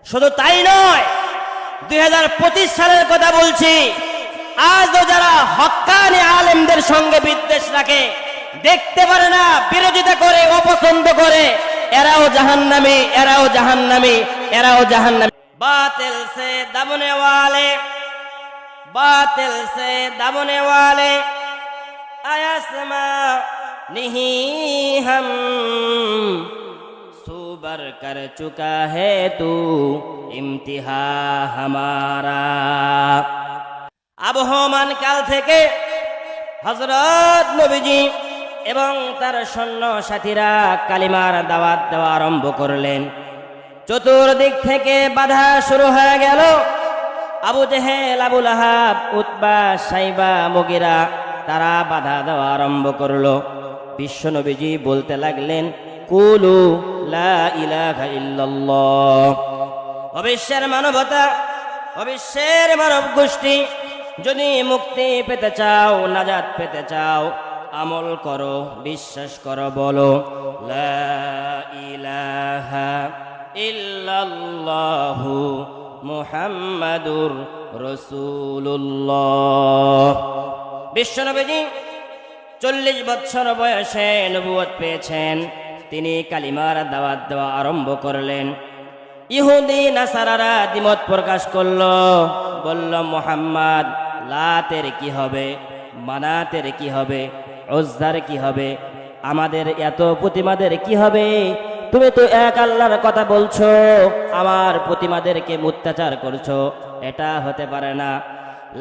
শুধু তাই নয়, 2025 সালের কথা বলছি, আজও যারা হক্কানি আলেমদের সঙ্গে বিদ্বেষ রাখে, দেখতে পারে না, বিরোধিতা করে, অপছন্দ করে, এরাও জাহান্নামী, এরাও জাহান্নামী, এরাও জাহান্নামী। বাতিল সে দবনে वाले, बातिल से दबने वाले आसमा नहीं हम सूबर कर चुका है तू इम्तिहा हमारा। আবহমান কাল থেকে হযরত নবীজি এবং তার সৈন্য সাথীরা কালিমার দাওয়াত দেওয়া আরম্ভ করলেন। চতুর্দিক থেকে বাধা শুরু হয়ে গেল। আবু জেহেল, আবু লাহাব, উতবা, সাইবা, মুগিরা তারা বাধা দেওয়া আরম্ভ করলো। বিশ্ব নবীজি বলতে লাগলেন, কুলু লা ইলাহা ইল্লাল্লাহ। অবিশ্বের মানবতা, অবিশ্বের মানব গোষ্ঠী, যদি মুক্তি পেতে চাও, নাজাত পেতে চাও, আমল করো, বিশ্বাস করো, বলো লা ইলাহা ইল্লাল্লাহু মুহাম্মাদুর রাসূলুল্লাহ। বিশ্বনবীজি 40 বছর বয়সে নবুয়ত পেয়েছেন। তিনি কালিমার দাওয়াত দেওয়া আরম্ভ করলেন। ইহুদি নাসারারা দ্বিমত প্রকাশ করলো, বলল, মুহাম্মদ, লাতের কি হবে, মানাতের কি হবে, উজ্জার কি হবে, আমাদের এত প্রতিমাদের কি হবে? তুমি তো এক আল্লাহর কথা বলছো, আমার প্রতিমাদেরকে অত্যাচার করছো, এটা হতে পারে না।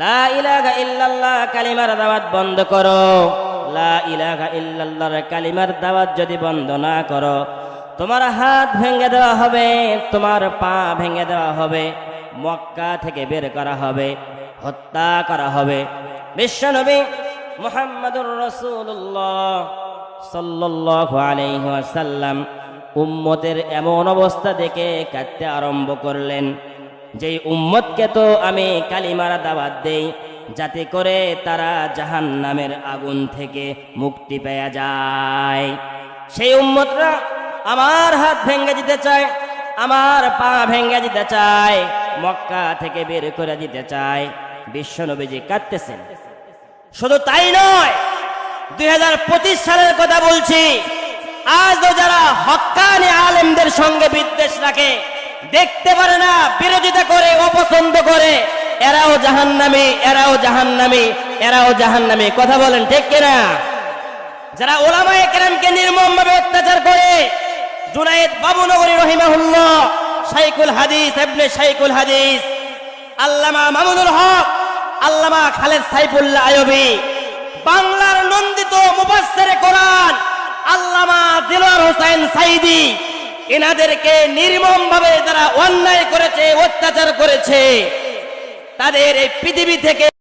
লা ইলাহা ইল্লাল্লাহ কালিমার দাওয়াত বন্ধ করো। লা ইলাহা ইল্লাল্লাহর কালিমার দাওয়াত যদি বন্ধ না করো, তোমার হাত ভেঙে দেওয়া হবে, তোমার পা ভেঙে দেওয়া হবে, মক্কা থেকে বের করা হবে, হত্যা করা হবে। বিশ্বনবী মুহাম্মদুর রাসূলুল্লাহ সাল্লাল্লাহু আলাইহি ওয়াসাল্লাম উম্মতের এমন অবস্থা দেখে কাঁদতে আরম্ভ করলেন, যেই উম্মতকে তো আমি কালিমার দাওয়াত দেই যাতে করে তারা জাহান্নামের আগুন থেকে মুক্তি পেয়ে যায়, সেই উম্মতরা আমার হাত ভেঙে দিতে চায়, আমার পা ভেঙে দিতে চায়, মক্কা থেকে বের করে দিতে চায়। বিশ্বনবীজি কাঁদতেছেন। শুধু তাই নয়, 2025 সালের কথা বলছি, আজও যারা হক্কানি আলেমদের সঙ্গে বিদ্বেষ রাখে, দেখতে পারে না, বিরোধিতা করে, অপছন্দ করে, এরাও জাহান্নামী, এরাও জাহান্নামী, এরাও জাহান্নামী। কথা বলেন ঠিক কিনা? যারা উলামায়ে কেরামকে নির্মমভাবে অত্যাচার করে, জুনায়েদ বাবুনগরী রহিমাহুল্লাহ, শাইখুল হাদিস, ইবনে শাইখুল হাদিস, আল্লামা মামুনুল হক, আল্লামা খালেদ সাইফুল্লাহ আইয়ুবী, বাংলার নন্দিত মুফাসসিরে কোরআন আল্লামা দিলওয়ার হোসেন সাইদি, এনাদেরকে নির্মমভাবে যারা অন্যায় করেছে, অত্যাচার করেছে, তাদের এই পৃথিবী থেকে